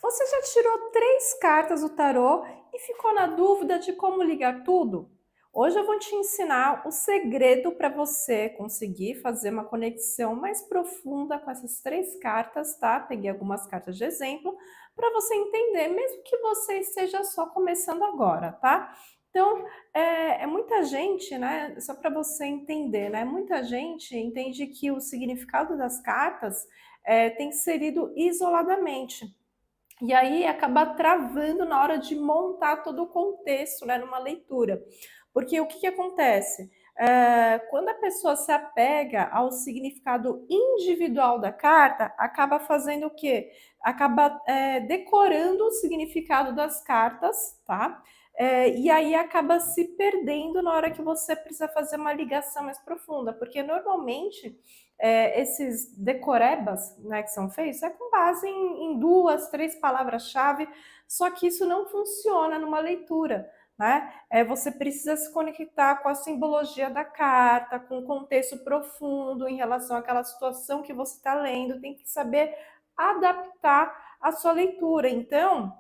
Você já tirou 3 cartas do tarô e ficou na dúvida de como ligar tudo? Hoje eu vou te ensinar o segredo para você conseguir fazer uma conexão mais profunda com essas 3 cartas, tá? Peguei algumas cartas de exemplo para você entender, mesmo que você esteja só começando agora, tá? Então, é muita gente, né? Só para você entender, né? Muita gente entende que o significado das cartas tem que ser lido isoladamente. E aí acaba travando na hora de montar todo o contexto, né, numa leitura. Porque o que, que acontece? Quando a pessoa se apega ao significado individual da carta, acaba fazendo o quê? Acaba decorando o significado das cartas, tá? E aí acaba se perdendo na hora que você precisa fazer uma ligação mais profunda, porque normalmente esses decorebas, né, que são feitos é com base em duas, três palavras-chave, só que isso não funciona numa leitura. Né? Você precisa se conectar com a simbologia da carta, com o contexto profundo em relação àquela situação que você está lendo, tem que saber adaptar a sua leitura. Então,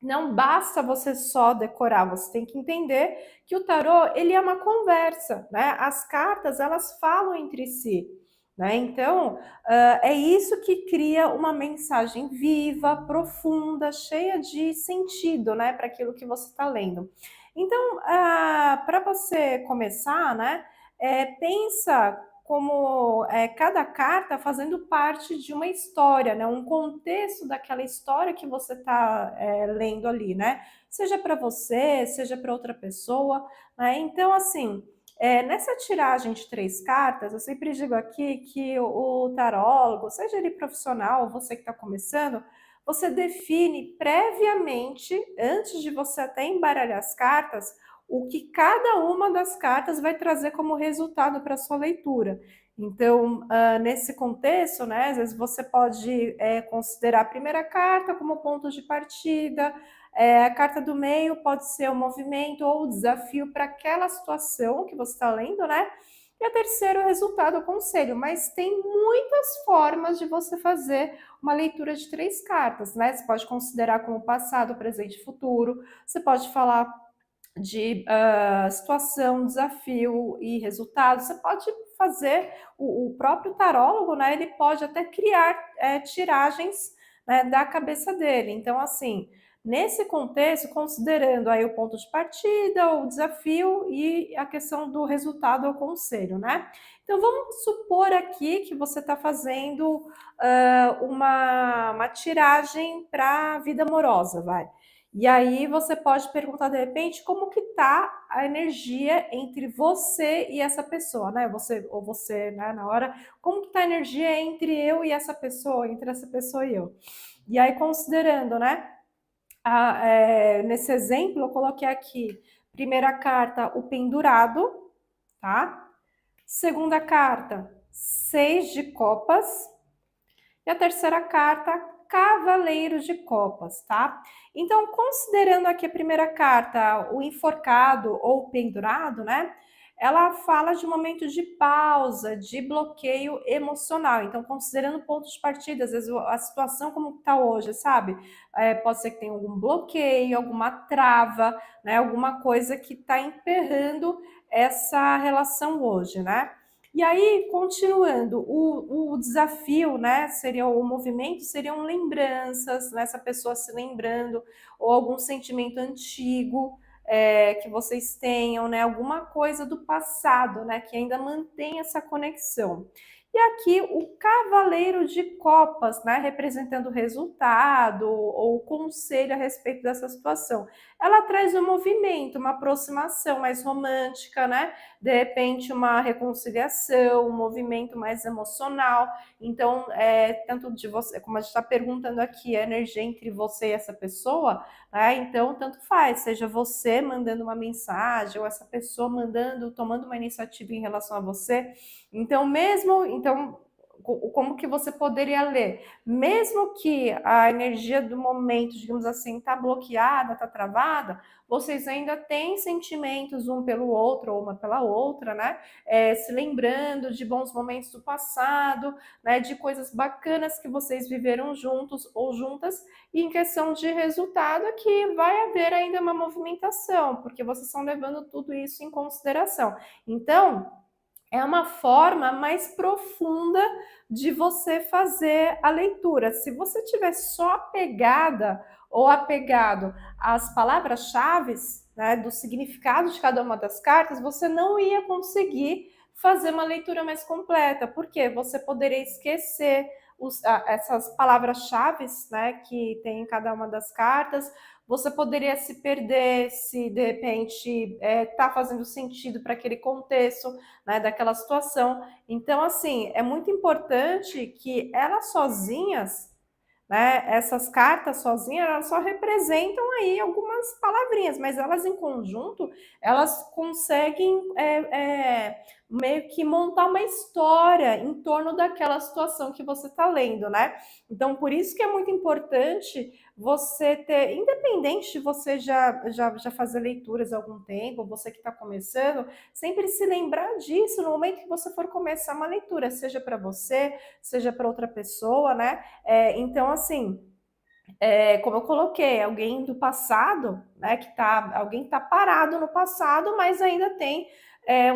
não basta você só decorar, você tem que entender que o tarô ele é uma conversa, né? As cartas elas falam entre si, né? Então é isso que cria uma mensagem viva, profunda, cheia de sentido, né? Para aquilo que você está lendo. Então, para você começar, né? Pensa como cada carta fazendo parte de uma história, né? Um contexto daquela história que você está lendo ali, né? Seja para você, seja para outra pessoa, né? Então, assim, nessa tiragem de 3 cartas, eu sempre digo aqui que o tarólogo, seja ele profissional, você que está começando, você define previamente, antes de você até embaralhar as cartas, o que cada uma das cartas vai trazer como resultado para a sua leitura. Então, nesse contexto, né, às vezes você pode considerar a primeira carta como ponto de partida, a carta do meio pode ser o movimento ou o desafio para aquela situação que você está lendo, né? E a terceira, o resultado, o conselho. Mas tem muitas formas de você fazer uma leitura de 3 cartas, né? Você pode considerar como passado, presente e futuro. Você pode falar de situação, desafio e resultado. Você pode fazer o próprio tarólogo, né? Ele pode até criar tiragens, né, da cabeça dele. Então, assim, nesse contexto, considerando aí o ponto de partida, o desafio e a questão do resultado ao conselho, né? Então, vamos supor aqui que você está fazendo uma tiragem para a vida amorosa, vai. E aí você pode perguntar de repente como que tá a energia entre você e essa pessoa, né? Você ou você, né, na hora, como que tá a energia entre eu e essa pessoa, entre essa pessoa e eu. E aí considerando, né? Nesse exemplo eu coloquei aqui primeira carta o pendurado, tá? Segunda carta 6 de copas. E a terceira carta, Cavaleiro de Copas, tá? Então, considerando aqui a primeira carta, o enforcado ou o pendurado, né? Ela fala de um momento de pausa, de bloqueio emocional. Então, considerando pontos de partida, às vezes a situação como está hoje, sabe? Pode ser que tenha algum bloqueio, alguma trava, né? Alguma coisa que está emperrando essa relação hoje, né? E aí, continuando, o desafio, né, seria o movimento, seriam lembranças, né, essa pessoa se lembrando, ou algum sentimento antigo que vocês tenham, né, alguma coisa do passado, né, que ainda mantém essa conexão. E aqui o cavaleiro de copas, né, representando o resultado ou o conselho a respeito dessa situação. Ela traz um movimento, uma aproximação mais romântica, né? De repente uma reconciliação, um movimento mais emocional. Então, tanto de você, como a gente está perguntando aqui, a energia entre você e essa pessoa, né? Então, tanto faz, seja você mandando uma mensagem ou essa pessoa mandando, tomando uma iniciativa em relação a você. Então, como que você poderia ler. Mesmo que a energia do momento, digamos assim, está bloqueada, está travada, vocês ainda têm sentimentos um pelo outro ou uma pela outra, né? Se lembrando de bons momentos do passado, né? De coisas bacanas que vocês viveram juntos ou juntas. E em questão de resultado, é que vai haver ainda uma movimentação, porque vocês estão levando tudo isso em consideração. Então, é uma forma mais profunda de você fazer a leitura. Se você tiver só apegada ou apegado às palavras-chave, né, do significado de cada uma das cartas, você não ia conseguir fazer uma leitura mais completa, porque você poderia esquecer essas palavras-chave, né, que tem em cada uma das cartas. Você poderia se perder se de repente está fazendo sentido para aquele contexto, né, daquela situação. Então, assim, é muito importante que elas sozinhas, né, essas cartas sozinhas, elas só representam aí algumas palavrinhas, mas elas em conjunto, elas conseguem meio que montar uma história em torno daquela situação que você está lendo, né? Então, por isso que é muito importante você ter, independente de você já fazer leituras há algum tempo, ou você que está começando, sempre se lembrar disso no momento que você for começar uma leitura, seja para você, seja para outra pessoa, né? Então, assim, como eu coloquei, alguém do passado, né, alguém que tá parado no passado, mas ainda tem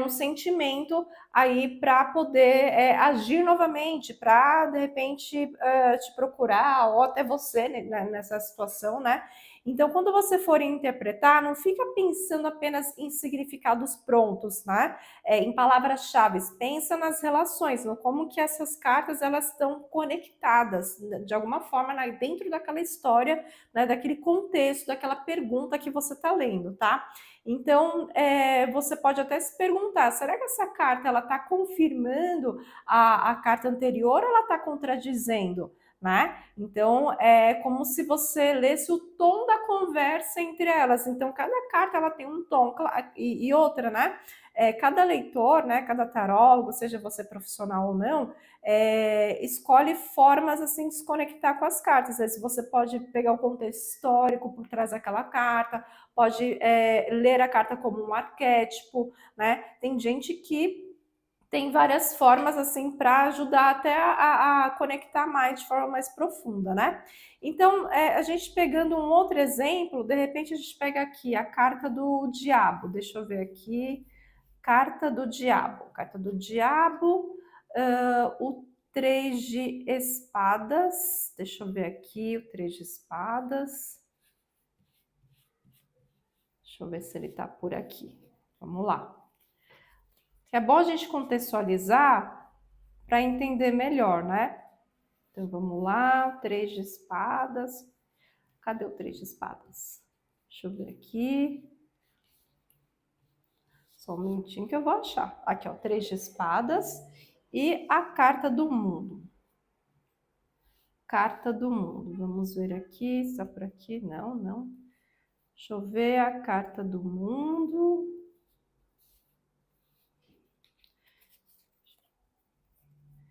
um sentimento aí para poder agir novamente, para de repente te procurar, ou até você, né, nessa situação, né? Então, quando você for interpretar, não fica pensando apenas em significados prontos, né? Em palavras-chave, pensa nas relações, no como que essas cartas elas estão conectadas de alguma forma, né, dentro daquela história, né, daquele contexto, daquela pergunta que você está lendo, tá? Então, você pode até se perguntar, será que essa carta ela está confirmando a carta anterior ou ela está contradizendo? Né? Então, é como se você lesse o tom da conversa entre elas. Então, cada carta ela tem um tom e outra, né? Cada leitor, né? Cada tarólogo, seja você profissional ou não, escolhe formas assim de se conectar com as cartas. Às vezes você pode pegar o contexto histórico por trás daquela carta, pode ler a carta como um arquétipo, né? Tem gente que tem várias formas assim para ajudar até a conectar mais de forma mais profunda, né? Então, a gente pegando um outro exemplo, de repente a gente pega aqui a carta do diabo. Deixa eu ver aqui. Carta do diabo. Carta do diabo, o 3 de espadas. Deixa eu ver aqui o 3 de espadas. Deixa eu ver se ele tá por aqui. Vamos lá. É bom a gente contextualizar para entender melhor, né? Então vamos lá, 3 de espadas. Cadê o 3 de espadas? Deixa eu ver aqui. Só um minutinho que eu vou achar. Aqui, ó, 3 de espadas e a carta do mundo. Carta do mundo. Vamos ver aqui, está por aqui? Não, não. Deixa eu ver a carta do mundo.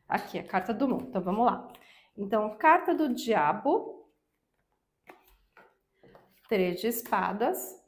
Aqui, a carta do mundo. Então, vamos lá. Então, carta do diabo, 3 de espadas,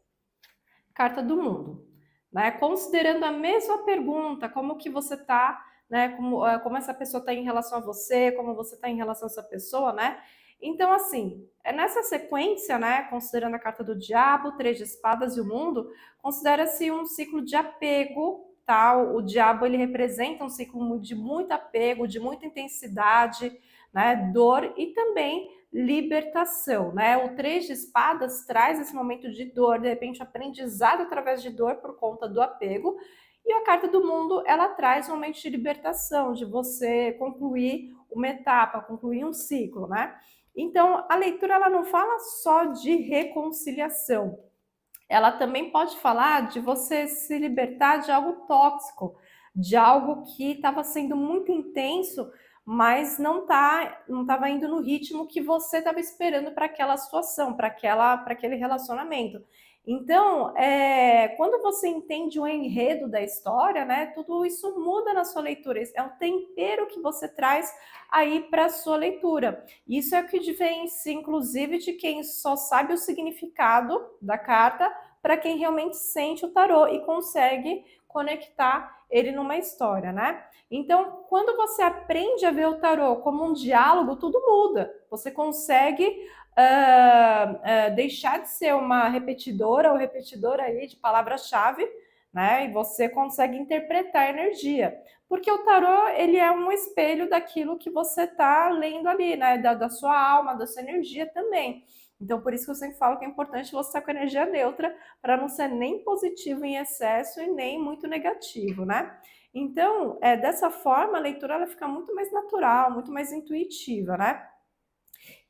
carta do mundo. Né? Considerando a mesma pergunta, como que você tá, né? Como essa pessoa está em relação a você, como você está em relação a essa pessoa, né? Então, assim, nessa sequência, né? Considerando a carta do diabo, 3 de espadas e o mundo, considera-se um ciclo de apego. Tá? O diabo ele representa um ciclo de muito apego, de muita intensidade, né? Dor e também libertação, né? O 3 de espadas traz esse momento de dor, de repente aprendizado através de dor por conta do apego. E a carta do mundo, ela traz um momento de libertação, de você concluir uma etapa, concluir um ciclo, né? Então, a leitura ela não fala só de reconciliação, ela também pode falar de você se libertar de algo tóxico, de algo que estava sendo muito intenso, mas não estava indo no ritmo que você estava esperando para aquela situação, para aquele relacionamento. Então, quando você entende o enredo da história, né, tudo isso muda na sua leitura. É o tempero que você traz aí para a sua leitura. Isso é o que diferencia, inclusive, de quem só sabe o significado da carta para quem realmente sente o tarô e consegue conectar ele numa história, né? Então, quando você aprende a ver o tarô como um diálogo, tudo muda. Você consegue deixar de ser uma repetidora ou repetidora aí de palavra-chave, né? E você consegue interpretar a energia. Porque o tarô, ele é um espelho daquilo que você está lendo ali, né? Da sua alma, da sua energia também. Então, por isso que eu sempre falo que é importante você estar com a energia neutra, para não ser nem positivo em excesso e nem muito negativo, né? Então, dessa forma, a leitura ela fica muito mais natural, muito mais intuitiva, né?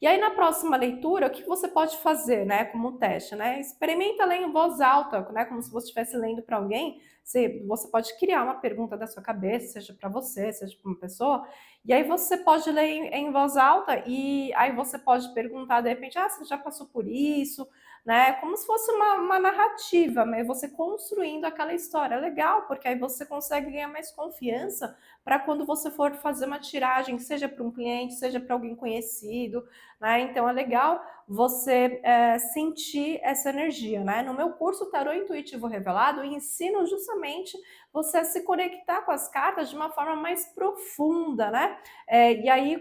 E aí, na próxima leitura, o que você pode fazer, né, como teste, né? Experimenta ler em voz alta, né, como se você estivesse lendo para alguém. Você pode criar uma pergunta da sua cabeça, seja para você, seja para uma pessoa, e aí você pode ler em voz alta e aí você pode perguntar, de repente, você já passou por isso, né? Como se fosse uma narrativa, mas você construindo aquela história. É legal, porque aí você consegue ganhar mais confiança para quando você for fazer uma tiragem, seja para um cliente, seja para alguém conhecido, né? Então é legal você sentir essa energia, né? No meu curso Tarô Intuitivo Revelado, eu ensino justamente você a se conectar com as cartas de uma forma mais profunda, né? E aí,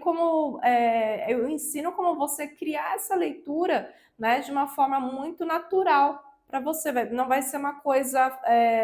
eu ensino como você criar essa leitura, né, de uma forma muito natural para você, não vai ser uma coisa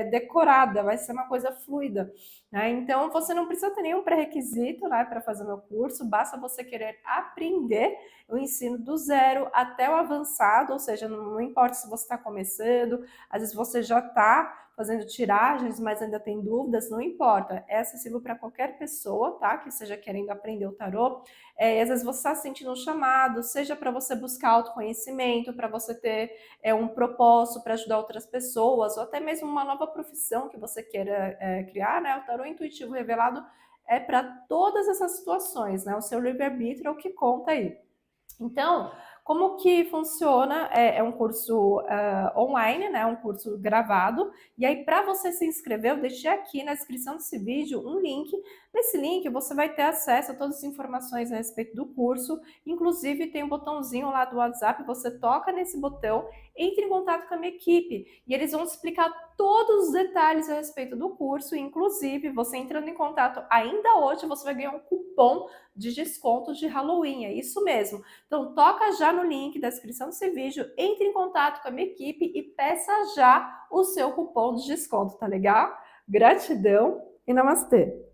decorada, vai ser uma coisa fluida, né? Então você não precisa ter nenhum pré-requisito, né, para fazer meu curso, basta você querer aprender. Eu ensino do zero até o avançado, ou seja, não importa se você está começando, às vezes você já está fazendo tiragens, mas ainda tem dúvidas, não importa, é acessível para qualquer pessoa, tá, que esteja querendo aprender o tarô. Às vezes você está sentindo um chamado, seja para você buscar autoconhecimento, para você ter um propósito para ajudar outras pessoas, ou até mesmo uma nova profissão que você queira criar, né? O tarô intuitivo revelado é para todas essas situações, né? O seu livre-arbítrio é o que conta aí. Então, como que funciona? É um curso online, né? Um curso gravado. E aí, para você se inscrever, eu deixei aqui na descrição desse vídeo um link. Nesse link, você vai ter acesso a todas as informações a respeito do curso. Inclusive, tem um botãozinho lá do WhatsApp. Você toca nesse botão, entre em contato com a minha equipe. E eles vão explicar todos os detalhes a respeito do curso. Inclusive, você entrando em contato ainda hoje, você vai ganhar um cupom de desconto de Halloween. É isso mesmo. Então, toca já no link da descrição desse vídeo, entre em contato com a minha equipe e peça já o seu cupom de desconto, tá legal? Gratidão e namastê!